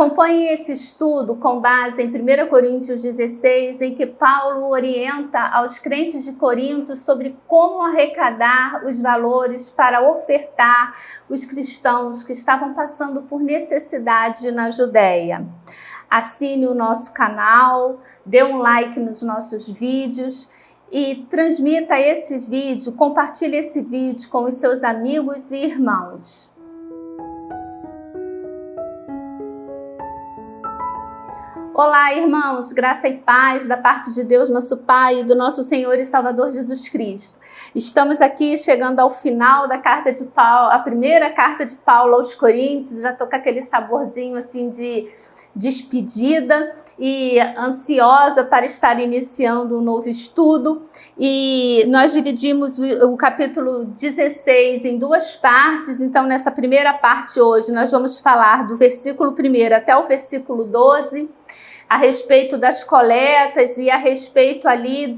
Acompanhe esse estudo com base em 1 Coríntios 16, em que Paulo orienta aos crentes de Corinto sobre como arrecadar os valores para ofertar os cristãos que estavam passando por necessidade na Judéia. Assine o nosso canal, dê um like nos nossos vídeos e transmita esse vídeo, compartilhe esse vídeo com os seus amigos e irmãos. Olá, irmãos, graça e paz da parte de Deus, nosso Pai, e do nosso Senhor e Salvador Jesus Cristo. Estamos aqui chegando ao final da carta de Paulo, a primeira carta de Paulo aos Coríntios. Já estou com aquele saborzinho assim de despedida e ansiosa para estar iniciando um novo estudo. E nós dividimos o capítulo 16 em duas partes. Então, nessa primeira parte hoje, nós vamos falar do versículo 1 até o versículo 12, a respeito das coletas e a respeito ali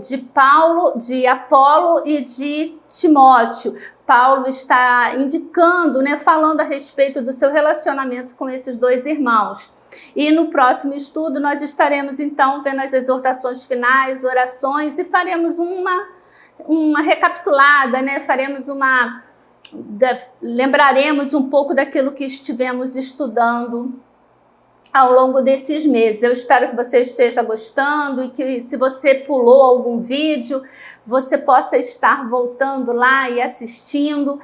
de Paulo, de Apolo e de Timóteo. Paulo está indicando, falando a respeito do seu relacionamento com esses dois irmãos. E no próximo estudo nós estaremos então vendo as exortações finais, orações, e faremos uma recapitulada, lembraremos um pouco daquilo que estivemos estudando ao longo desses meses. Eu espero que você esteja gostando e que, se você pulou algum vídeo, você possa estar voltando lá e assistindo,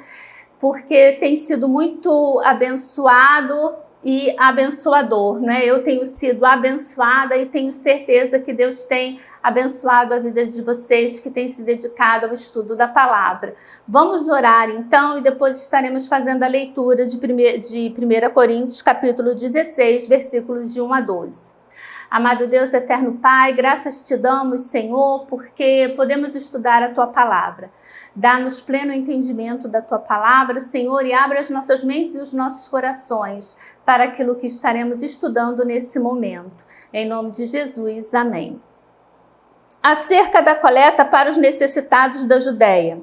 porque tem sido muito abençoado e abençoador, Eu tenho sido abençoada e tenho certeza que Deus tem abençoado a vida de vocês que têm se dedicado ao estudo da palavra. Vamos orar então e depois estaremos fazendo a leitura de 1 Coríntios, capítulo 16, versículos de 1 a 12. Amado Deus, eterno Pai, graças te damos, Senhor, porque podemos estudar a Tua palavra. Dá-nos pleno entendimento da Tua palavra, Senhor, e abra as nossas mentes e os nossos corações para aquilo que estaremos estudando nesse momento. Em nome de Jesus, amém. Acerca da coleta para os necessitados da Judéia.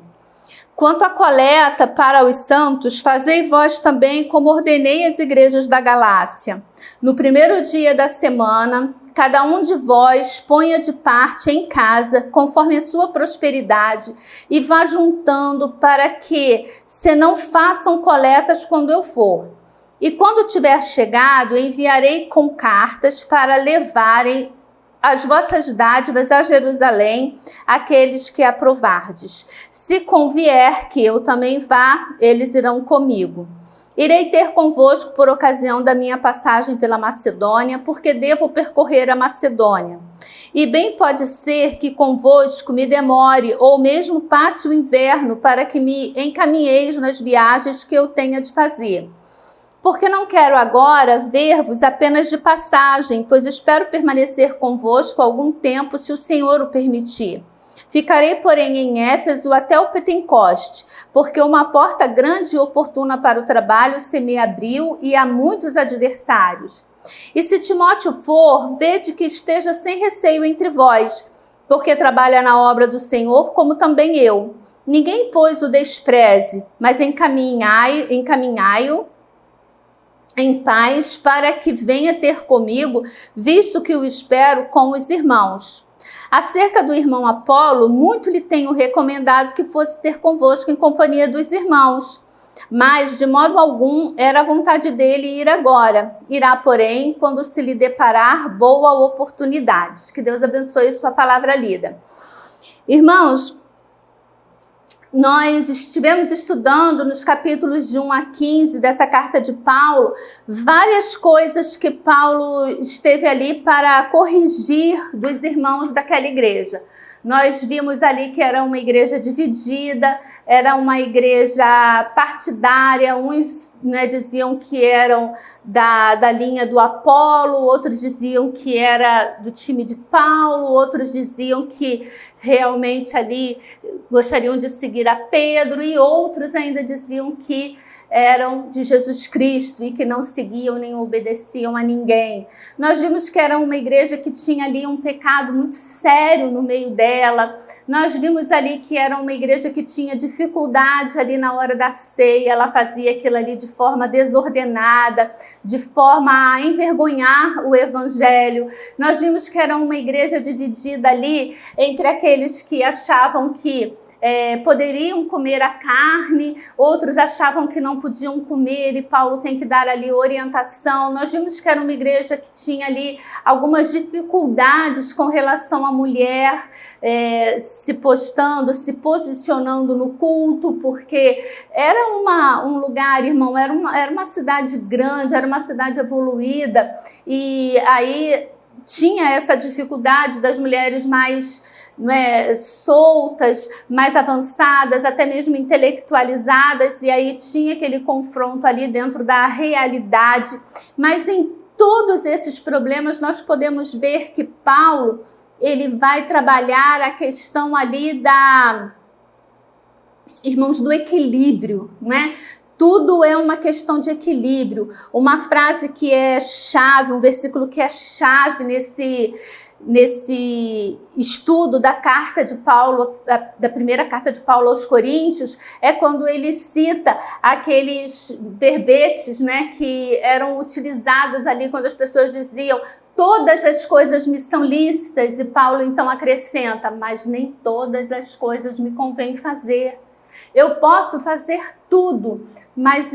Quanto à coleta para os santos, fazei vós também como ordenei às igrejas da Galácia. No primeiro dia da semana, cada um de vós ponha de parte em casa, conforme a sua prosperidade, e vá juntando para que se não façam coletas quando eu for. E quando tiver chegado, enviarei com cartas para levarem as vossas dádivas a Jerusalém, aqueles que aprovardes. Se convier que eu também vá, eles irão comigo. Irei ter convosco por ocasião da minha passagem pela Macedônia, porque devo percorrer a Macedônia. E bem pode ser que convosco me demore, ou mesmo passe o inverno, para que me encaminheis nas viagens que eu tenha de fazer. Porque não quero agora ver-vos apenas de passagem, pois espero permanecer convosco algum tempo, se o Senhor o permitir. Ficarei, porém, em Éfeso até o Pentecoste, porque uma porta grande e oportuna para o trabalho se me abriu e há muitos adversários. E se Timóteo for, vede que esteja sem receio entre vós, porque trabalha na obra do Senhor, como também eu. Ninguém, pois, o despreze, mas encaminhai-o em paz, para que venha ter comigo, visto que o espero com os irmãos. Acerca do irmão Apolo, muito lhe tenho recomendado que fosse ter convosco em companhia dos irmãos, mas de modo algum era a vontade dele ir agora. Irá, porém, quando se lhe deparar boa oportunidade. Que Deus abençoe sua palavra lida. Irmãos, nós estivemos estudando nos capítulos de 1 a 15 dessa carta de Paulo, várias coisas que Paulo esteve ali para corrigir dos irmãos daquela igreja. Nós vimos ali que era uma igreja dividida, era uma igreja partidária, uns diziam que eram da linha do Apolo, outros diziam que era do time de Paulo, outros diziam que realmente ali gostariam de seguir a Pedro, e outros ainda diziam que eram de Jesus Cristo e que não seguiam nem obedeciam a ninguém. Nós vimos que era uma igreja que tinha ali um pecado muito sério no meio dela. Nós vimos ali que era uma igreja que tinha dificuldade ali na hora da ceia, ela fazia aquilo ali de forma desordenada, de forma a envergonhar o evangelho. Nós vimos que era uma igreja dividida ali entre aqueles que achavam que poderiam comer a carne, outros achavam que não podiam comer e Paulo tem que dar ali orientação. Nós vimos que era uma igreja que tinha ali algumas dificuldades com relação à mulher se postando, se posicionando no culto, porque era um lugar, irmão, era uma cidade grande, era uma cidade evoluída e aí tinha essa dificuldade das mulheres mais soltas, mais avançadas, até mesmo intelectualizadas, e aí tinha aquele confronto ali dentro da realidade. Mas em todos esses problemas nós podemos ver que Paulo, ele vai trabalhar a questão ali irmãos, do equilíbrio, né? Tudo é uma questão de equilíbrio. Uma frase que é chave, um versículo que é chave nesse estudo da carta de Paulo, da primeira carta de Paulo aos Coríntios, é quando ele cita aqueles verbetes, né, que eram utilizados ali quando as pessoas diziam todas as coisas me são lícitas, e Paulo então acrescenta, mas nem todas as coisas me convém fazer. Eu posso fazer tudo, mas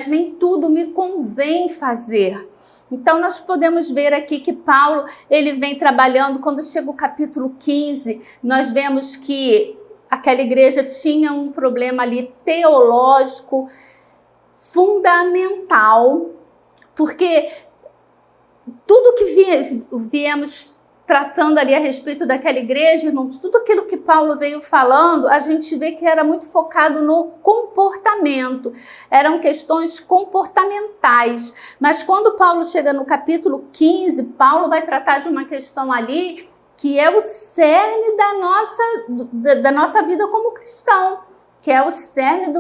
nem tudo me convém fazer. Então nós podemos ver aqui que Paulo, ele vem trabalhando, quando chega o capítulo 15, nós vemos que aquela igreja tinha um problema ali teológico fundamental, porque tudo que viemos tratando ali a respeito daquela igreja, irmãos, tudo aquilo que Paulo veio falando, a gente vê que era muito focado no comportamento, eram questões comportamentais. Mas quando Paulo chega no capítulo 15, Paulo vai tratar de uma questão ali que é o cerne da nossa vida como cristão, que é o cerne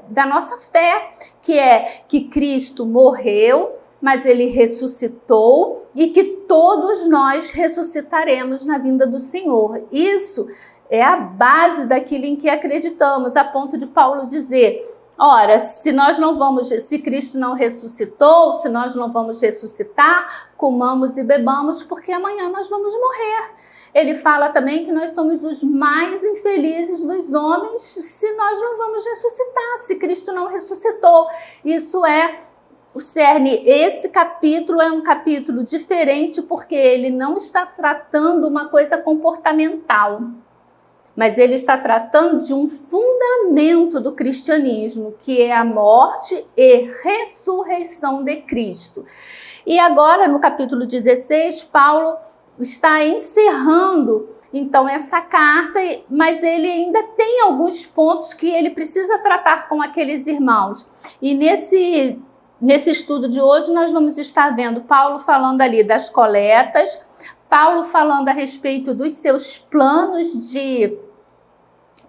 da nossa fé, que é que Cristo morreu, mas ele ressuscitou e que todos nós ressuscitaremos na vinda do Senhor. Isso é a base daquilo em que acreditamos, a ponto de Paulo dizer, ora, se Cristo não ressuscitou, se nós não vamos ressuscitar, comamos e bebamos, porque amanhã nós vamos morrer. Ele fala também que nós somos os mais infelizes dos homens se nós não vamos ressuscitar, se Cristo não ressuscitou. Isso é o cerne. Esse capítulo é um capítulo diferente porque ele não está tratando uma coisa comportamental, mas ele está tratando de um fundamento do cristianismo, que é a morte e ressurreição de Cristo. E agora, no capítulo 16, Paulo está encerrando, então, essa carta, mas ele ainda tem alguns pontos que ele precisa tratar com aqueles irmãos. E nesse estudo de hoje, nós vamos estar vendo Paulo falando ali das coletas, Paulo falando a respeito dos seus planos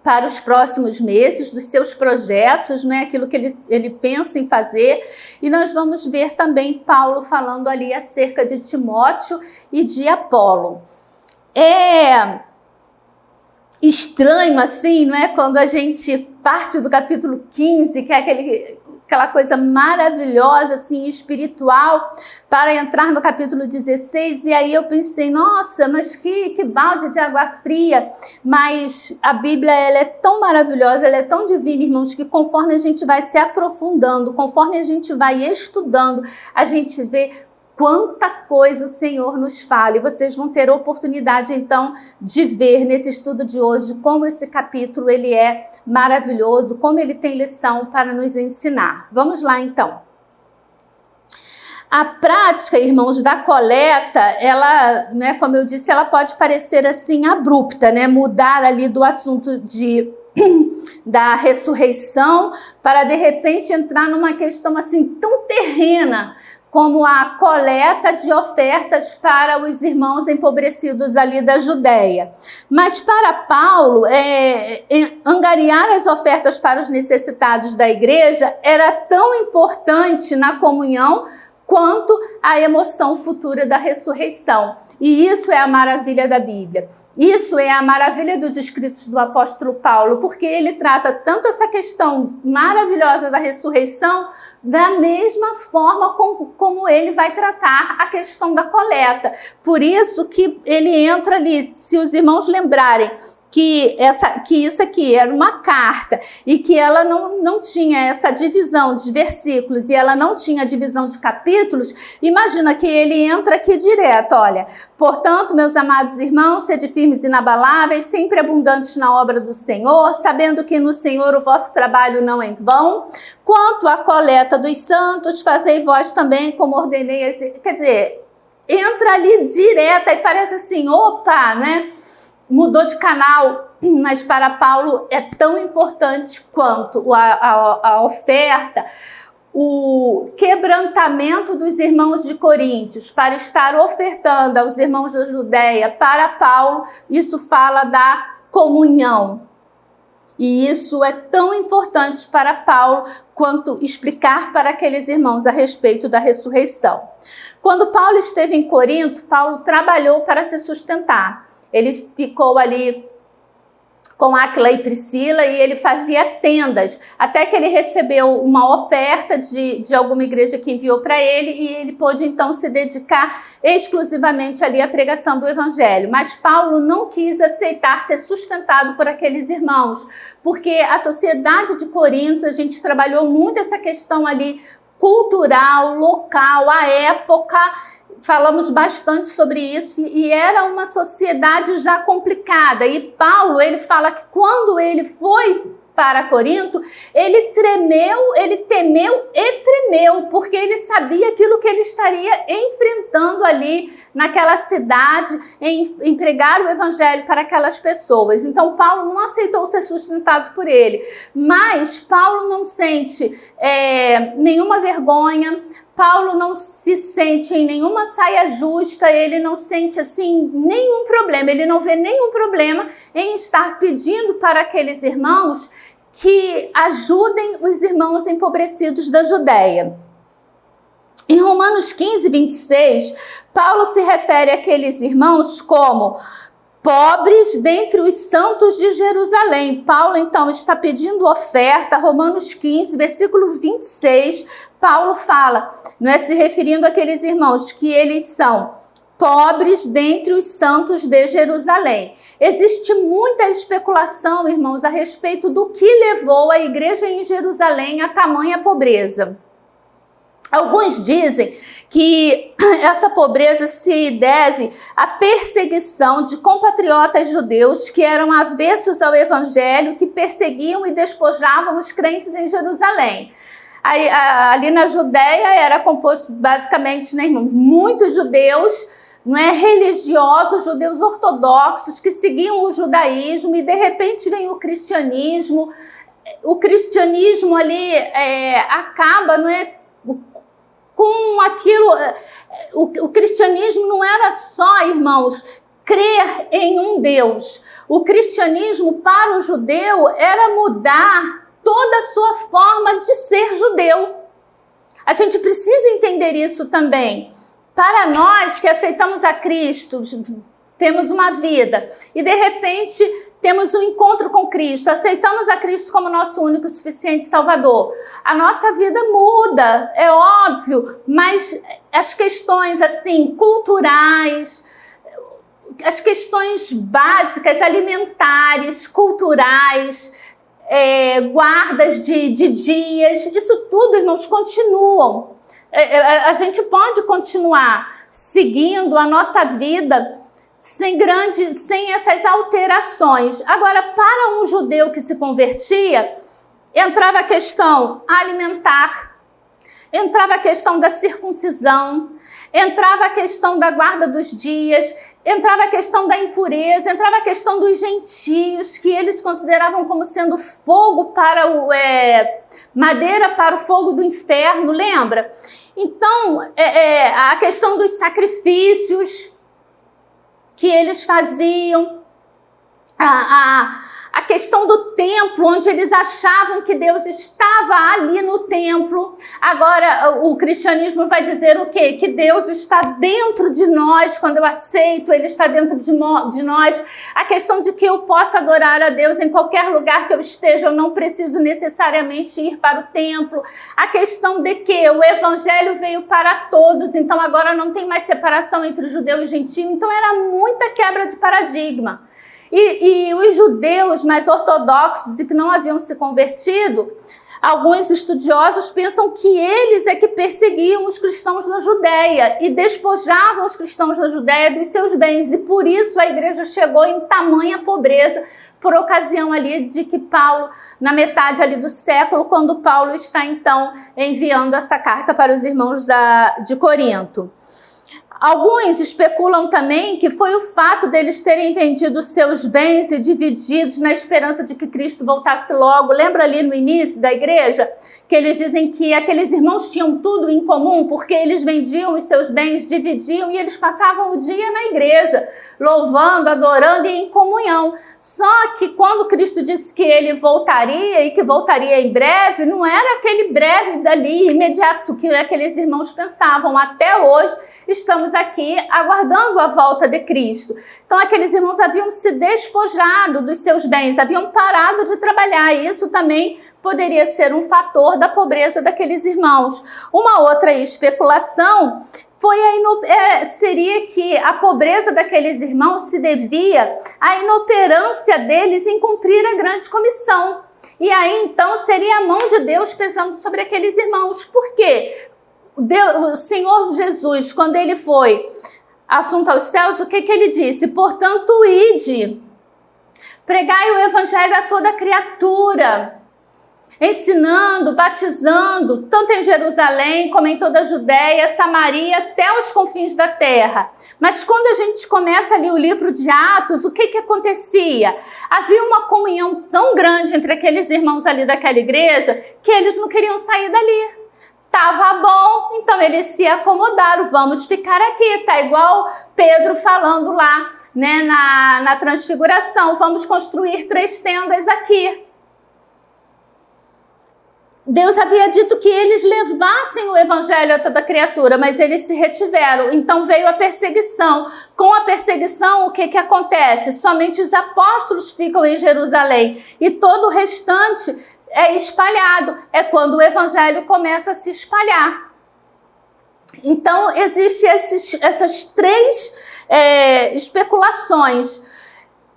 para os próximos meses, dos seus projetos, né, aquilo que ele pensa em fazer. E nós vamos ver também Paulo falando ali acerca de Timóteo e de Apolo. É estranho assim, não é? Quando a gente parte do capítulo 15, que é aquela coisa maravilhosa, assim, espiritual, para entrar no capítulo 16, e aí eu pensei, nossa, mas que balde de água fria. Mas a Bíblia, ela é tão maravilhosa, ela é tão divina, irmãos, que conforme a gente vai se aprofundando, conforme a gente vai estudando, a gente vê quanta coisa o Senhor nos fala. E vocês vão ter a oportunidade, então, de ver nesse estudo de hoje como esse capítulo ele é maravilhoso, como ele tem lição para nos ensinar. Vamos lá, então. A prática, irmãos, da coleta, ela, né, como eu disse, ela pode parecer assim abrupta, né? Mudar ali do assunto da ressurreição para, de repente, entrar numa questão assim tão terrena, como a coleta de ofertas para os irmãos empobrecidos ali da Judéia. Mas para Paulo, angariar as ofertas para os necessitados da igreja era tão importante na comunhão quanto a emoção futura da ressurreição. E isso é a maravilha da Bíblia. Isso é a maravilha dos escritos do apóstolo Paulo, porque ele trata tanto essa questão maravilhosa da ressurreição da mesma forma como ele vai tratar a questão da coleta. Por isso que ele entra ali, se os irmãos lembrarem, que isso aqui era uma carta e que ela não tinha essa divisão de versículos e ela não tinha divisão de capítulos, imagina que ele entra aqui direto, olha, portanto, meus amados irmãos, sede firmes e inabaláveis, sempre abundantes na obra do Senhor, sabendo que no Senhor o vosso trabalho não é em vão, quanto à coleta dos santos, fazei vós também como ordenei, quer dizer, entra ali direto e parece assim, opa, né? Mudou de canal, mas para Paulo é tão importante quanto a oferta, o quebrantamento dos irmãos de Coríntios para estar ofertando aos irmãos da Judéia. Para Paulo, isso fala da comunhão. E isso é tão importante para Paulo quanto explicar para aqueles irmãos a respeito da ressurreição. Quando Paulo esteve em Corinto, Paulo trabalhou para se sustentar. Ele ficou ali com Áquila e Priscila e ele fazia tendas, até que ele recebeu uma oferta de alguma igreja que enviou para ele e ele pôde então se dedicar exclusivamente ali à pregação do evangelho. Mas Paulo não quis aceitar ser sustentado por aqueles irmãos, porque a sociedade de Corinto, a gente trabalhou muito essa questão ali cultural, local, a época. Falamos bastante sobre isso e era uma sociedade já complicada. E Paulo, ele fala que quando ele foi para Corinto, ele temeu e tremeu, porque ele sabia aquilo que ele estaria enfrentando ali naquela cidade, em pregar o evangelho para aquelas pessoas. Então, Paulo não aceitou ser sustentado por ele, mas Paulo não sente nenhuma vergonha, Paulo não se sente em nenhuma saia justa, ele não sente assim nenhum problema, ele não vê nenhum problema em estar pedindo para aqueles irmãos que ajudem os irmãos empobrecidos da Judéia. Em Romanos 15, 26, Paulo se refere àqueles irmãos como pobres dentre os santos de Jerusalém. Paulo, então, está pedindo oferta. Romanos 15, versículo 26, Paulo fala, não é se referindo àqueles irmãos, que eles são pobres dentre os santos de Jerusalém. Existe muita especulação, irmãos, a respeito do que levou a igreja em Jerusalém a tamanha pobreza. Alguns dizem que essa pobreza se deve à perseguição de compatriotas judeus que eram avessos ao evangelho, que perseguiam e despojavam os crentes em Jerusalém. Ali na Judéia era composto basicamente, né, irmão, muitos judeus, não é, religiosos, judeus ortodoxos que seguiam o judaísmo e de repente vem o cristianismo. O cristianismo ali acaba, não é, com aquilo. O cristianismo não era só, irmãos, crer em um Deus. O cristianismo para o judeu era mudar toda a sua forma de ser judeu. A gente precisa entender isso também. Para nós que aceitamos a Cristo, temos uma vida e de repente temos um encontro com Cristo, aceitamos a Cristo como nosso único e suficiente Salvador. A nossa vida muda, é óbvio, mas as questões assim culturais, as questões básicas, alimentares, culturais, guardas de dias, isso tudo, irmãos, continuam. A gente pode continuar seguindo a nossa vida sem essas alterações. Agora, para um judeu que se convertia, entrava a questão alimentar, entrava a questão da circuncisão, entrava a questão da guarda dos dias, entrava a questão da impureza, entrava a questão dos gentios, que eles consideravam como sendo fogo para madeira para o fogo do inferno, lembra? Então, a questão dos sacrifícios que eles faziam, a questão do templo, onde eles achavam que Deus estava ali no templo. Agora, o cristianismo vai dizer o quê? Que Deus está dentro de nós. Quando eu aceito, Ele está dentro de nós. A questão de que eu possa adorar a Deus em qualquer lugar que eu esteja, eu não preciso necessariamente ir para o templo. A questão de que o evangelho veio para todos, então agora não tem mais separação entre judeu e gentio. Então era muita quebra de paradigma. E os judeus mais ortodoxos e que não haviam se convertido, alguns estudiosos pensam que eles é que perseguiam os cristãos da Judéia e despojavam os cristãos da Judéia dos seus bens. E por isso a igreja chegou em tamanha pobreza, por ocasião ali de que Paulo, na metade ali do século, quando Paulo está então enviando essa carta para os irmãos de Corinto. Alguns especulam também que foi o fato deles terem vendido seus bens e divididos na esperança de que Cristo voltasse logo. Lembra ali no início da igreja que eles dizem que aqueles irmãos tinham tudo em comum porque eles vendiam os seus bens, dividiam e eles passavam o dia na igreja, louvando, adorando e em comunhão. Só que quando Cristo disse que ele voltaria e que voltaria em breve, não era aquele breve dali, imediato, que aqueles irmãos pensavam. Até hoje estamos aqui aguardando a volta de Cristo. Então aqueles irmãos haviam se despojado dos seus bens, haviam parado de trabalhar, e isso também poderia ser um fator da pobreza daqueles irmãos. Uma outra especulação seria que a pobreza daqueles irmãos se devia à inoperância deles em cumprir a grande comissão. E aí então seria a mão de Deus pesando sobre aqueles irmãos. Por quê? O Senhor Jesus, quando ele foi assunto aos céus, o que ele disse? Portanto, ide, pregai o evangelho a toda criatura, ensinando, batizando, tanto em Jerusalém como em toda a Judéia, Samaria, até os confins da terra. Mas quando a gente começa ali o livro de Atos, o que acontecia? Havia uma comunhão tão grande entre aqueles irmãos ali daquela igreja que eles não queriam sair dali. Tava bom, então eles se acomodaram, vamos ficar aqui, tá igual Pedro falando lá, né, na transfiguração, vamos construir 3 tendas aqui. Deus havia dito que eles levassem o evangelho a toda criatura, mas eles se retiveram, então veio a perseguição. Com a perseguição, o que acontece? Somente os apóstolos ficam em Jerusalém e todo o restante é espalhado. É quando o evangelho começa a se espalhar. Então, existem essas 3 especulações.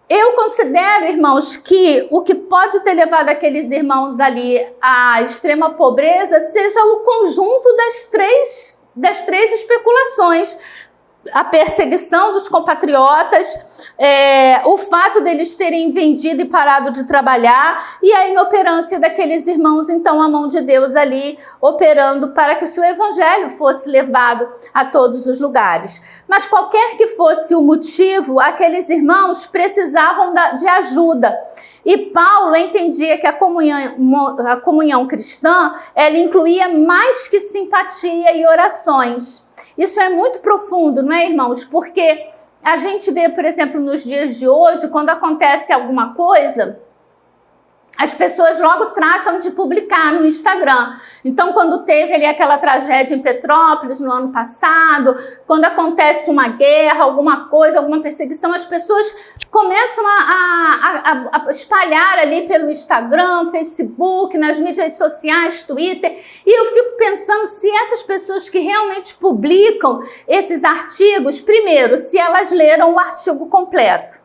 Eu considero, irmãos, que o que pode ter levado aqueles irmãos ali à extrema pobreza seja o conjunto das três especulações. A perseguição dos compatriotas, o fato deles terem vendido e parado de trabalhar e a inoperância daqueles irmãos, então a mão de Deus ali operando para que o seu evangelho fosse levado a todos os lugares. Mas qualquer que fosse o motivo, aqueles irmãos precisavam de ajuda. E Paulo entendia que a comunhão cristã, ela incluía mais que simpatia e orações. Isso é muito profundo, não é, irmãos? Porque a gente vê, por exemplo, nos dias de hoje, quando acontece alguma coisa, as pessoas logo tratam de publicar no Instagram. Então, quando teve ali aquela tragédia em Petrópolis no ano passado, quando acontece uma guerra, alguma coisa, alguma perseguição, as pessoas começam a espalhar ali pelo Instagram, Facebook, nas mídias sociais, Twitter. E eu fico pensando se essas pessoas que realmente publicam esses artigos, primeiro, se elas leram o artigo completo.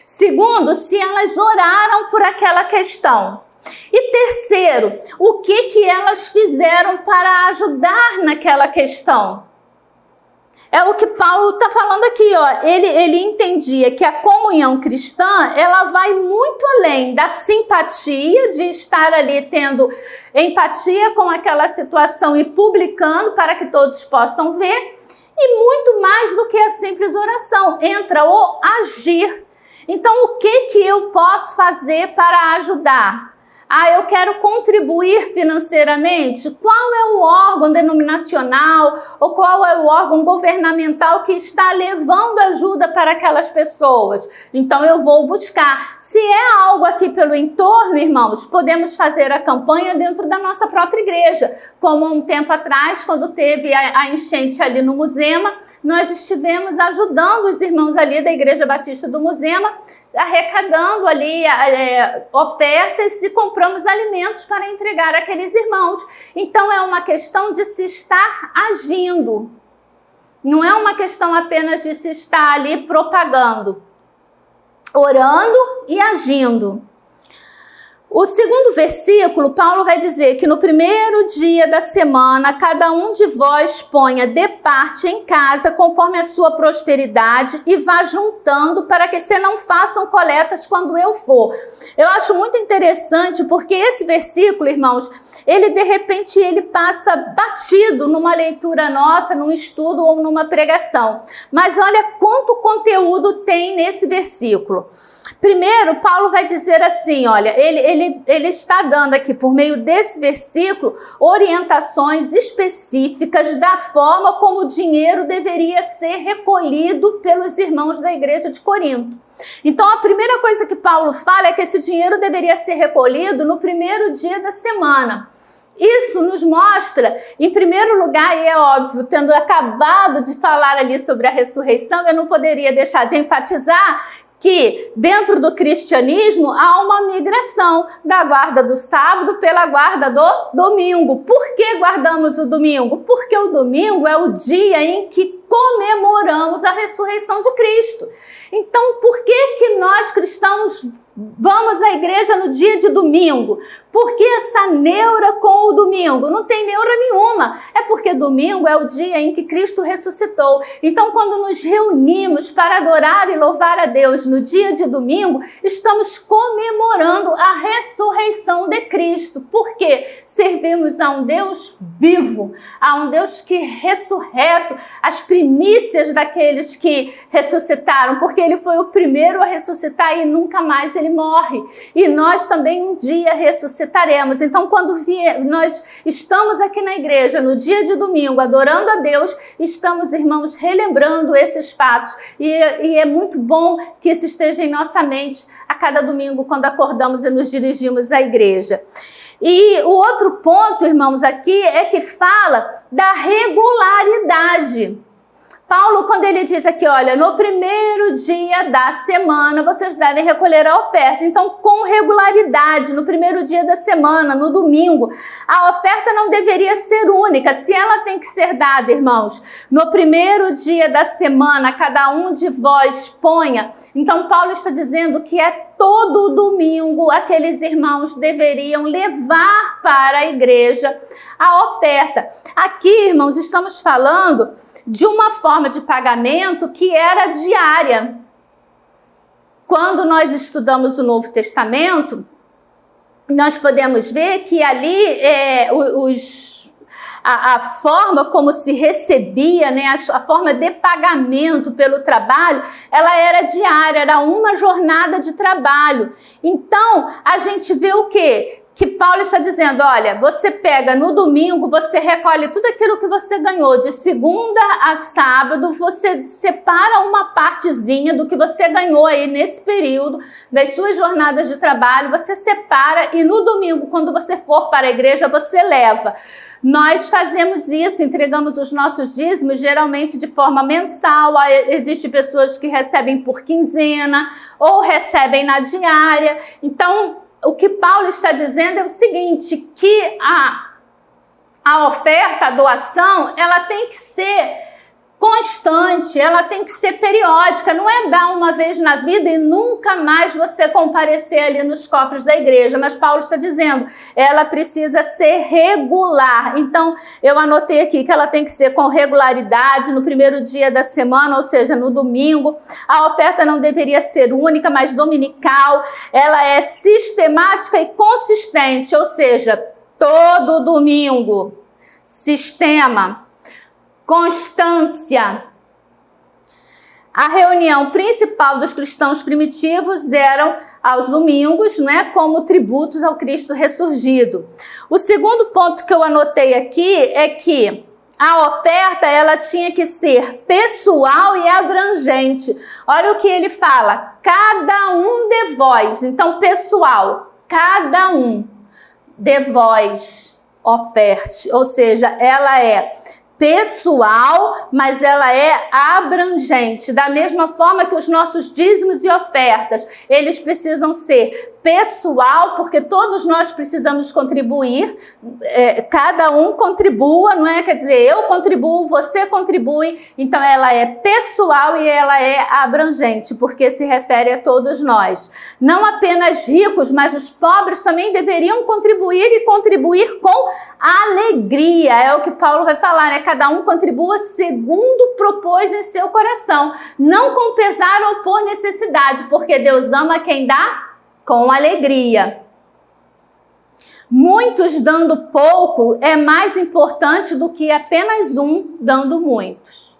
Segundo, se elas oraram por aquela questão. E terceiro, o que elas fizeram para ajudar naquela questão. É o que Paulo está falando aqui, ó. Ele entendia que a comunhão cristã, ela vai muito além da simpatia, de estar ali tendo empatia com aquela situação e publicando para que todos possam ver, e muito mais do que a simples oração. Entra o agir. Então, o que eu posso fazer para ajudar? eu quero contribuir financeiramente. Qual é o órgão denominacional ou qual é o órgão governamental que está levando ajuda para aquelas pessoas? Então eu vou buscar. Se é algo aqui pelo entorno, irmãos, podemos fazer a campanha dentro da nossa própria igreja. Como um tempo atrás, quando teve a enchente ali no Muzema, nós estivemos ajudando os irmãos ali da Igreja Batista do Muzema, arrecadando ali ofertas e compramos alimentos para entregar àqueles irmãos. Então é uma questão de se estar agindo. Não é uma questão apenas de se estar ali propagando, orando e agindo. O segundo versículo, Paulo vai dizer que no primeiro dia da semana, cada um de vós ponha de parte em casa, conforme a sua prosperidade, e vá juntando para que se não façam coletas quando eu for. Eu acho muito interessante, porque esse versículo, irmãos, ele de repente ele passa batido numa leitura nossa, num estudo ou numa pregação. Mas olha quanto conteúdo tem nesse versículo. Primeiro, Paulo vai dizer assim, olha, ele está dando aqui, por meio desse versículo, orientações específicas da forma como o dinheiro deveria ser recolhido pelos irmãos da igreja de Corinto. Então, a primeira coisa que Paulo fala é que esse dinheiro deveria ser recolhido no primeiro dia da semana. Isso nos mostra, em primeiro lugar, e é óbvio, tendo acabado de falar ali sobre a ressurreição, eu não poderia deixar de enfatizar que dentro do cristianismo há uma migração da guarda do sábado pela guarda do domingo. Por que guardamos o domingo? Porque o domingo é o dia em que comemoramos a ressurreição de Cristo. Então, por que nós cristãos vamos à igreja no dia de domingo? Por que essa neura com o domingo? Não tem neura nenhuma. É porque domingo é o dia em que Cristo ressuscitou. Então, quando nos reunimos para adorar e louvar a Deus no dia de domingo, estamos comemorando a ressurreição de Cristo. Por quê? Servimos a um Deus vivo, a um Deus que ressurreto, as primícias daqueles que ressuscitaram, porque ele foi o primeiro a ressuscitar e nunca mais ele morre. E nós também um dia ressuscitaremos. Então, quando nós estamos aqui na igreja no dia de domingo, adorando a Deus, estamos, irmãos, relembrando esses fatos. E é muito bom que isso esteja em nossa mente a cada domingo, quando acordamos e nos dirigimos à igreja. E o outro ponto, irmãos, aqui é que fala da regularidade. Paulo, quando ele diz aqui, olha, no primeiro dia da semana, vocês devem recolher a oferta. Então, com regularidade, no primeiro dia da semana, no domingo, a oferta não deveria ser única. Se ela tem que ser dada, irmãos, no primeiro dia da semana, cada um de vós ponha. Então, Paulo está dizendo que todo domingo aqueles irmãos deveriam levar para a igreja a oferta. Aqui, irmãos, estamos falando de uma forma de pagamento que era diária. Quando nós estudamos o Novo Testamento, nós podemos ver que ali a forma como se recebia, né, a forma de pagamento pelo trabalho, ela era diária, era uma jornada de trabalho. Então, a gente vê o quê? Que Paulo está dizendo, olha, você pega no domingo, você recolhe tudo aquilo que você ganhou, de segunda a sábado, você separa uma partezinha do que você ganhou aí nesse período, das suas jornadas de trabalho, você separa e no domingo, quando você for para a igreja, você leva. Nós fazemos isso, entregamos os nossos dízimos, geralmente de forma mensal. Existem pessoas que recebem por quinzena ou recebem na diária. Então, o que Paulo está dizendo é o seguinte, que a oferta, a doação, ela tem que ser constante, ela tem que ser periódica, não é dar uma vez na vida e nunca mais você comparecer ali nos cofres da igreja, mas Paulo está dizendo, ela precisa ser regular. Então, eu anotei aqui que ela tem que ser com regularidade, no primeiro dia da semana, ou seja, no domingo. A oferta não deveria ser única, mas dominical. Ela é sistemática e consistente, ou seja, todo domingo. Sistema. Constância. A reunião principal dos cristãos primitivos eram aos domingos, né, como tributos ao Cristo ressurgido. O segundo ponto que eu anotei aqui é que a oferta, ela tinha que ser pessoal e abrangente. Olha o que ele fala: cada um de vós. Então, pessoal, cada um de vós oferte. Ou seja, ela é pessoal, mas ela é abrangente. Da mesma forma que os nossos dízimos e ofertas, eles precisam ser pessoal, porque todos nós precisamos contribuir, cada um contribua, não é? Quer dizer, eu contribuo, você contribui, então ela é pessoal e ela é abrangente, porque se refere a todos nós. Não apenas ricos, mas os pobres também deveriam contribuir e contribuir com alegria, é o que Paulo vai falar, né? Cada um contribua segundo propôs em seu coração, não com pesar ou por necessidade, porque Deus ama quem dá com alegria. Muitos dando pouco é mais importante do que apenas um dando muitos.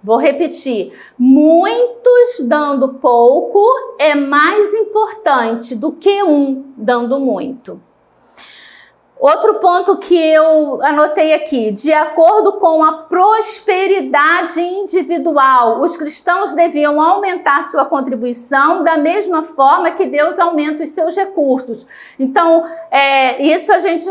Vou repetir. Muitos dando pouco é mais importante do que um dando muito. Outro ponto que eu anotei aqui: de acordo com a prosperidade individual, os cristãos deviam aumentar sua contribuição da mesma forma que Deus aumenta os seus recursos. Então, isso a gente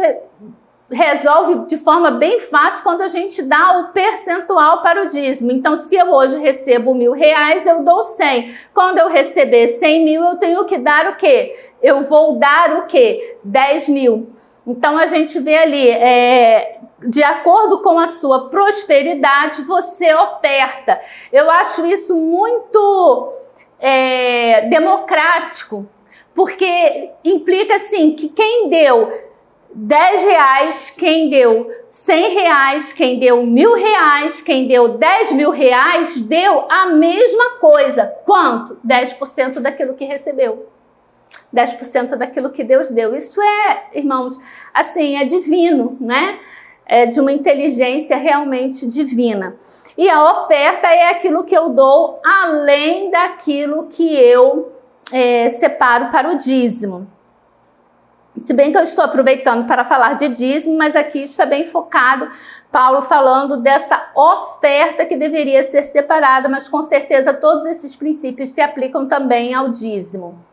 resolve de forma bem fácil quando a gente dá o percentual para o dízimo. Então, se eu hoje recebo R$1.000, eu dou 100. Quando eu receber 100 mil, eu tenho que dar o quê? Eu vou dar o quê? 10 mil. Então, a gente vê ali, de acordo com a sua prosperidade, você oferta. Eu acho isso muito democrático, porque implica assim, que quem deu R$10, quem deu R$100, quem deu R$1.000, quem deu R$10.000, deu a mesma coisa. Quanto? 10% daquilo que recebeu. 10% daquilo que Deus deu. Isso irmãos, assim, é divino, né? É de uma inteligência realmente divina. E a oferta é aquilo que eu dou além daquilo que eu separo para o dízimo. Se bem que eu estou aproveitando para falar de dízimo, mas aqui está bem focado Paulo falando dessa oferta que deveria ser separada, mas com certeza todos esses princípios se aplicam também ao dízimo.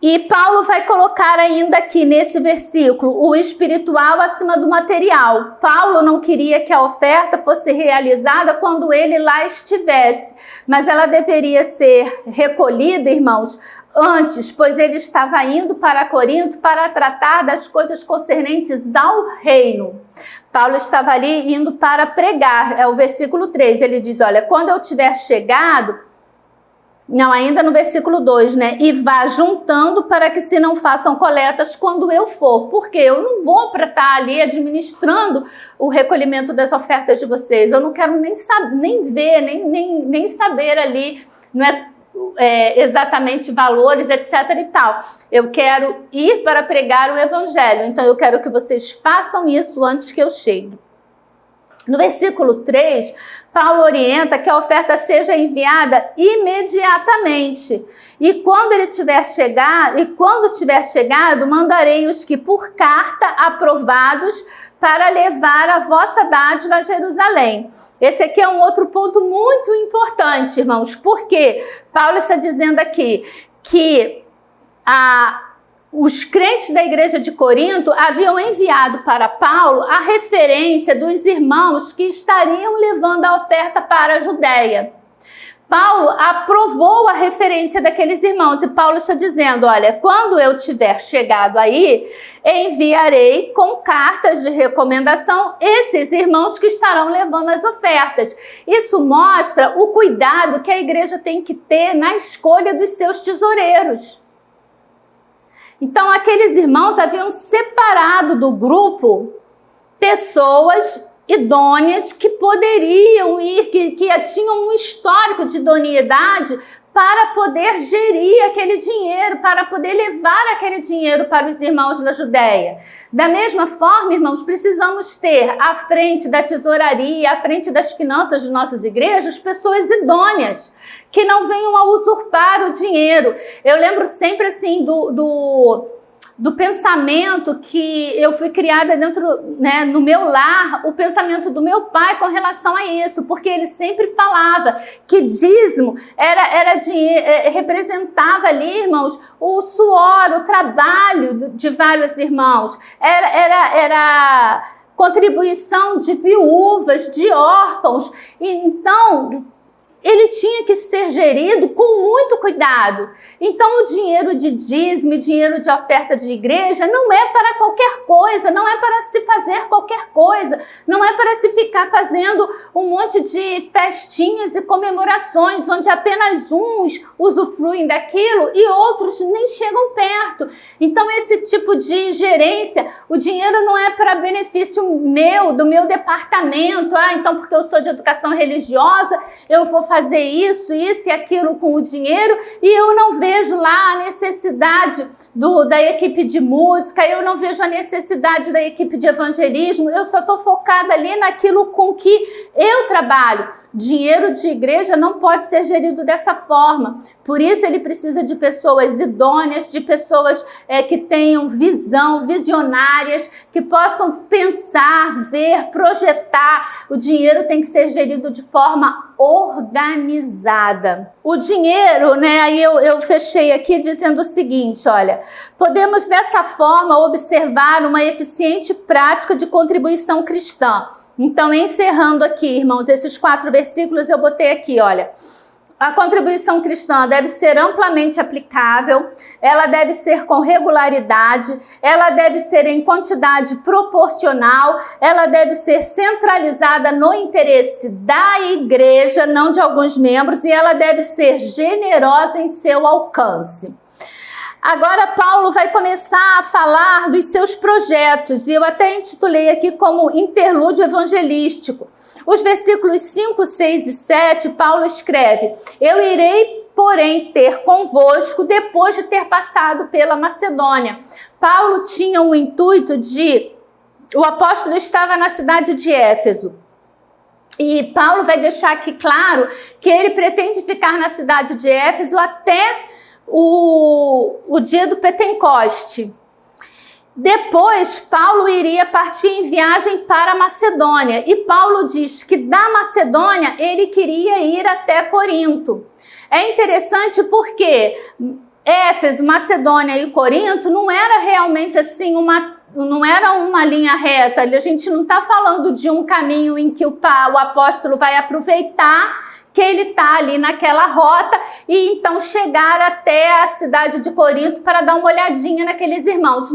E Paulo vai colocar ainda aqui nesse versículo o espiritual acima do material. Paulo não queria que a oferta fosse realizada quando ele lá estivesse, mas ela deveria ser recolhida, irmãos, antes, pois ele estava indo para Corinto para tratar das coisas concernentes ao reino. Paulo estava ali indo para pregar, é o versículo 3, ele diz, olha, quando eu tiver chegado, não, ainda no versículo 2, né? E vá juntando para que se não façam coletas quando eu for. Porque eu não vou para estar ali administrando o recolhimento das ofertas de vocês. Eu não quero nem ver, nem saber ali, não exatamente valores, etc. e tal. Eu quero ir para pregar o evangelho. Então eu quero que vocês façam isso antes que eu chegue. No versículo 3, Paulo orienta que a oferta seja enviada imediatamente. E quando tiver chegado, mandarei os que por carta aprovados para levar a vossa dádiva a Jerusalém. Esse aqui é um outro ponto muito importante, irmãos, porque Paulo está dizendo aqui que os crentes da igreja de Corinto haviam enviado para Paulo a referência dos irmãos que estariam levando a oferta para a Judéia. Paulo aprovou a referência daqueles irmãos e Paulo está dizendo, olha, quando eu tiver chegado aí, enviarei com cartas de recomendação esses irmãos que estarão levando as ofertas. Isso mostra o cuidado que a igreja tem que ter na escolha dos seus tesoureiros. Então, aqueles irmãos haviam separado do grupo pessoas idôneas que poderiam ir, que tinham um histórico de idoneidade para poder gerir aquele dinheiro, para poder levar aquele dinheiro para os irmãos da Judéia. Da mesma forma, irmãos, precisamos ter à frente da tesouraria, à frente das finanças de nossas igrejas, pessoas idôneas, que não venham a usurpar o dinheiro. Eu lembro sempre assim do pensamento que eu fui criada dentro, né, no meu lar, o pensamento do meu pai com relação a isso, porque ele sempre falava que dízimo representava ali, irmãos, o suor, o trabalho de vários irmãos, era contribuição de viúvas, de órfãos, e então ele tinha que ser gerido com muito cuidado. Então o dinheiro de dízimo, dinheiro de oferta de igreja não é para qualquer coisa, não é para se fazer qualquer coisa, não é para se ficar fazendo um monte de festinhas e comemorações onde apenas uns usufruem daquilo e outros nem chegam perto. Então esse tipo de gerência, o dinheiro não é para benefício meu, do meu departamento. Então porque eu sou de educação religiosa, eu vou fazer isso e aquilo com o dinheiro e eu não vejo lá a necessidade da equipe de música, eu não vejo a necessidade da equipe de evangelismo, eu só estou focada ali naquilo com que eu trabalho. Dinheiro de igreja não pode ser gerido dessa forma, por isso ele precisa de pessoas idôneas, de pessoas que tenham visão, visionárias, que possam pensar, ver, projetar. O dinheiro tem que ser gerido de forma organizada. O dinheiro, né, aí eu fechei aqui dizendo o seguinte, olha, podemos dessa forma observar uma eficiente prática de contribuição cristã. Então, encerrando aqui, irmãos, esses 4 versículos eu botei aqui, olha. A contribuição cristã deve ser amplamente aplicável, ela deve ser com regularidade, ela deve ser em quantidade proporcional, ela deve ser centralizada no interesse da igreja, não de alguns membros, e ela deve ser generosa em seu alcance. Agora Paulo vai começar a falar dos seus projetos, e eu até intitulei aqui como interlúdio evangelístico. Os versículos 5, 6 e 7, Paulo escreve: eu irei, porém, ter convosco depois de ter passado pela Macedônia. Paulo tinha o intuito o apóstolo estava na cidade de Éfeso. E Paulo vai deixar aqui claro que ele pretende ficar na cidade de Éfeso até o dia do Pentecoste. Depois, Paulo iria partir em viagem para a Macedônia. E Paulo diz que da Macedônia ele queria ir até Corinto. É interessante porque Éfeso, Macedônia e Corinto não era realmente assim não era uma linha reta. A gente não está falando de um caminho em que o apóstolo vai aproveitar que ele está ali naquela rota e então chegar até a cidade de Corinto para dar uma olhadinha naqueles irmãos.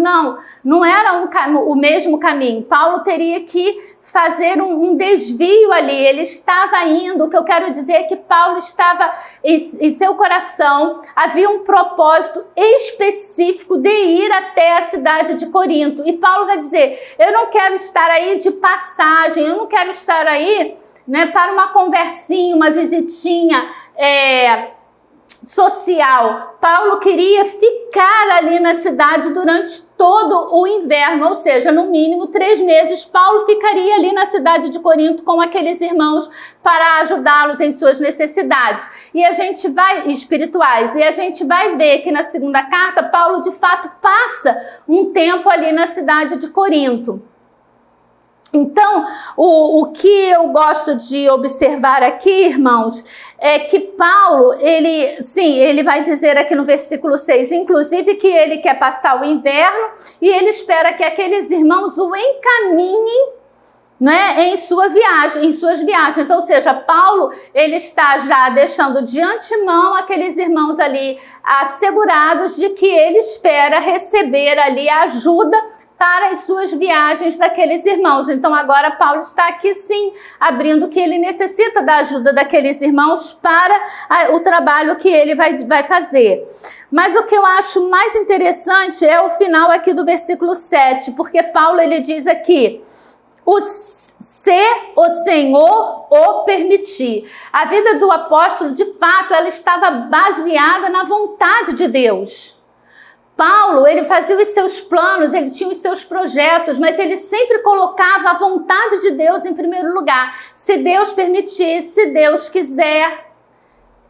Não era o mesmo caminho. Paulo teria que fazer um desvio ali. Ele estava indo, o que eu quero dizer é que Paulo estava em seu coração, havia um propósito específico de ir até a cidade de Corinto. E Paulo vai dizer, eu não quero estar aí de passagem, eu não quero estar aí, né, para uma conversinha, uma visitinha social. Paulo queria ficar ali na cidade durante todo o inverno, ou seja, no mínimo 3 meses, Paulo ficaria ali na cidade de Corinto com aqueles irmãos para ajudá-los em suas necessidades espirituais. E a gente vai ver que na segunda carta, Paulo de fato passa um tempo ali na cidade de Corinto. Então, o que eu gosto de observar aqui, irmãos, é que Paulo, ele vai dizer aqui no versículo 6, inclusive que ele quer passar o inverno e ele espera que aqueles irmãos o encaminhem, né, em suas viagens, ou seja, Paulo, ele está já deixando de antemão aqueles irmãos ali assegurados de que ele espera receber ali a ajuda para as suas viagens daqueles irmãos. Então agora Paulo está aqui sim, abrindo que ele necessita da ajuda daqueles irmãos para o trabalho que ele vai fazer. Mas o que eu acho mais interessante é o final aqui do versículo 7, porque Paulo ele diz aqui, se o Senhor o permitir. A vida do apóstolo, de fato, ela estava baseada na vontade de Deus. Paulo, ele fazia os seus planos, ele tinha os seus projetos, mas ele sempre colocava a vontade de Deus em primeiro lugar. Se Deus permitir, se Deus quiser,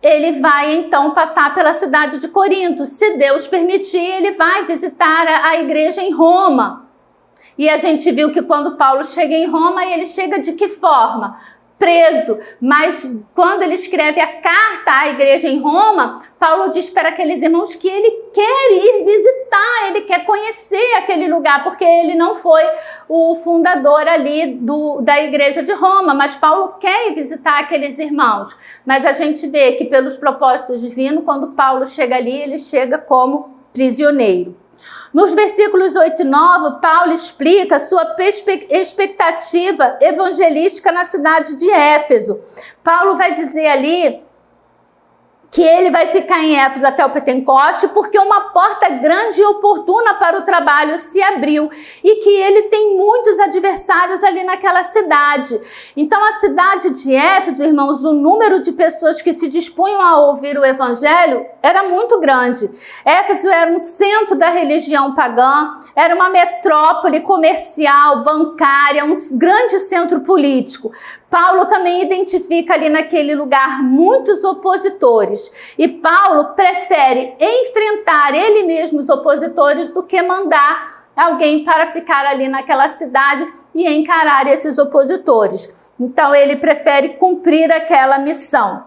ele vai então passar pela cidade de Corinto. Se Deus permitir, ele vai visitar a igreja em Roma. E a gente viu que quando Paulo chega em Roma, ele chega de que forma? Preso, mas quando ele escreve a carta à igreja em Roma, Paulo diz para aqueles irmãos que ele quer ir visitar, ele quer conhecer aquele lugar, porque ele não foi o fundador ali da igreja de Roma, mas Paulo quer ir visitar aqueles irmãos. Mas a gente vê que pelos propósitos divinos, quando Paulo chega ali, ele chega como prisioneiro. Nos versículos 8 e 9, Paulo explica sua expectativa evangelística na cidade de Éfeso. Paulo vai dizer ali que ele vai ficar em Éfeso até o Pentecoste, porque uma porta grande e oportuna para o trabalho se abriu e que ele tem muitos adversários ali naquela cidade. Então a cidade de Éfeso, irmãos, o número de pessoas que se dispunham a ouvir o evangelho era muito grande. Éfeso era um centro da religião pagã, era uma metrópole comercial, bancária, um grande centro político. Paulo também identifica ali naquele lugar muitos opositores. E Paulo prefere enfrentar ele mesmo os opositores do que mandar alguém para ficar ali naquela cidade e encarar esses opositores. Então ele prefere cumprir aquela missão.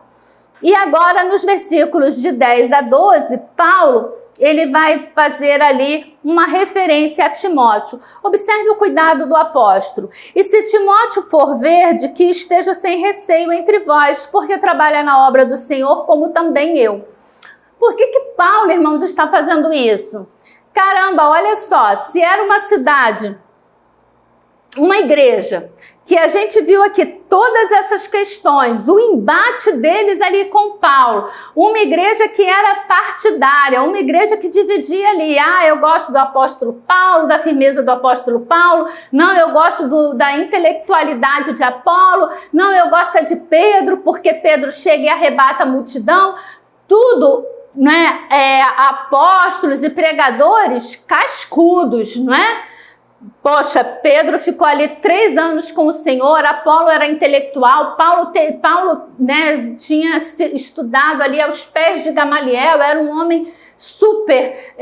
E agora nos versículos de 10 a 12, Paulo, ele vai fazer ali uma referência a Timóteo. Observe o cuidado do apóstolo. E se Timóteo for verde, que esteja sem receio entre vós, porque trabalha na obra do Senhor, como também eu. Por que Paulo, irmãos, está fazendo isso? Caramba, olha só, se era uma cidade, uma igreja, que a gente viu aqui todas essas questões, o embate deles ali com Paulo, uma igreja que era partidária, uma igreja que dividia ali, eu gosto do apóstolo Paulo, da firmeza do apóstolo Paulo, não, eu gosto da intelectualidade de Apolo, não, eu gosto de Pedro, porque Pedro chega e arrebata a multidão, tudo, né, apóstolos e pregadores cascudos, não é? Poxa, Pedro ficou ali 3 anos com o Senhor, Apolo era intelectual, Paulo né, tinha estudado ali aos pés de Gamaliel, era um homem super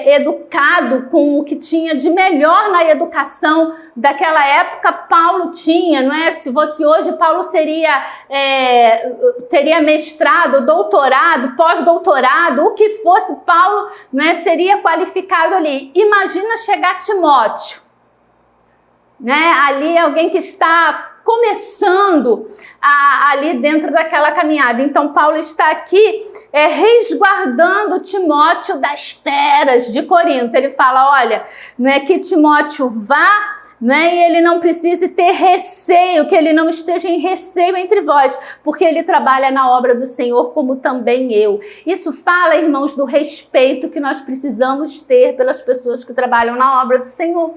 educado, com o que tinha de melhor na educação daquela época, Paulo tinha, não é? Se fosse hoje, Paulo teria mestrado, doutorado, pós-doutorado, o que fosse, Paulo, né, seria qualificado ali. Imagina chegar Timóteo, né? Ali alguém que está começando ali dentro daquela caminhada. Então Paulo está aqui resguardando Timóteo das feras de Corinto. Ele fala, olha, não é que Timóteo vá, né, e ele não precise ter receio, que ele não esteja em receio entre vós, porque ele trabalha na obra do Senhor como também eu. Isso fala, irmãos, do respeito que nós precisamos ter pelas pessoas que trabalham na obra do Senhor.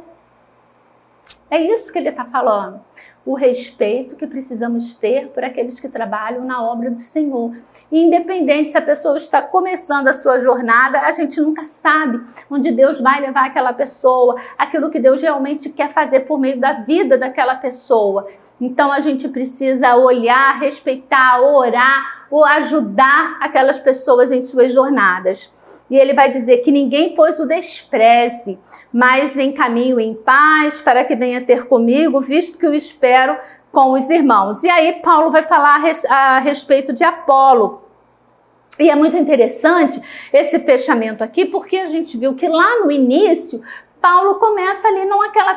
É isso que ele está falando. O respeito que precisamos ter por aqueles que trabalham na obra do Senhor. E independente se a pessoa está começando a sua jornada, a gente nunca sabe onde Deus vai levar aquela pessoa, aquilo que Deus realmente quer fazer por meio da vida daquela pessoa. Então a gente precisa olhar, respeitar, orar, ou ajudar aquelas pessoas em suas jornadas. E ele vai dizer que ninguém, pois, o despreze, mas encaminhe-o em paz para que venha ter comigo, visto que o espero com os irmãos. E aí Paulo vai falar a respeito de Apolo. E é muito interessante esse fechamento aqui, porque a gente viu que lá no início Paulo começa ali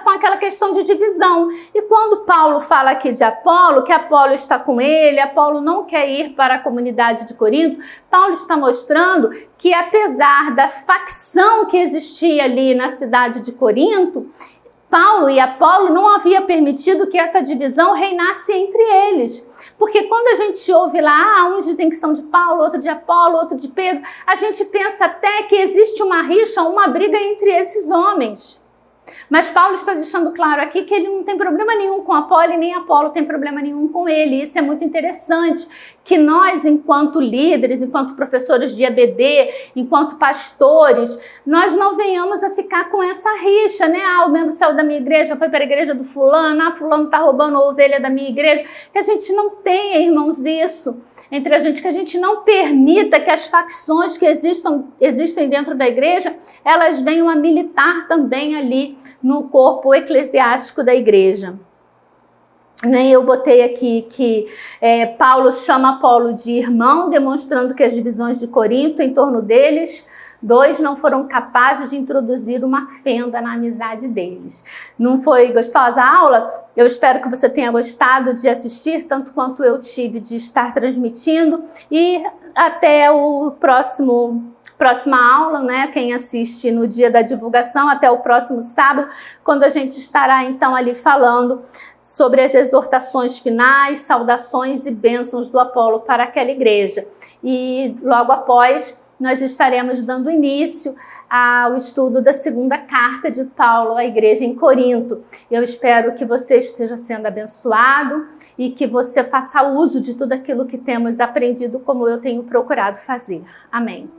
com aquela questão de divisão. E quando Paulo fala aqui de Apolo, que Apolo está com ele, Apolo não quer ir para a comunidade de Corinto, Paulo está mostrando que apesar da facção que existia ali na cidade de Corinto, Paulo e Apolo não havia permitido que essa divisão reinasse entre eles. Porque quando a gente ouve lá, uns dizem que são de Paulo, outro de Apolo, outro de Pedro, a gente pensa até que existe uma rixa, uma briga entre esses homens. Mas Paulo está deixando claro aqui que ele não tem problema nenhum com Apolo e nem Apolo tem problema nenhum com ele. Isso é muito interessante, que nós, enquanto líderes, enquanto professores de EBD, enquanto pastores, nós não venhamos a ficar com essa rixa, né? O membro saiu da minha igreja, foi para a igreja do fulano, fulano está roubando a ovelha da minha igreja. Que a gente não tenha, irmãos, isso entre a gente, que a gente não permita que as facções que existem dentro da igreja, elas venham a militar também ali no corpo eclesiástico da igreja. Eu botei aqui que Paulo chama Apolo de irmão, demonstrando que as divisões de Corinto em torno deles, dois não foram capazes de introduzir uma fenda na amizade deles. Não foi gostosa a aula? Eu espero que você tenha gostado de assistir, tanto quanto eu tive de estar transmitindo. E até o próxima aula, né? Quem assiste no dia da divulgação, até o próximo sábado, quando a gente estará então ali falando sobre as exortações finais, saudações e bênçãos do Apolo para aquela igreja. E logo após, nós estaremos dando início ao estudo da segunda carta de Paulo à igreja em Corinto. Eu espero que você esteja sendo abençoado e que você faça uso de tudo aquilo que temos aprendido, como eu tenho procurado fazer. Amém.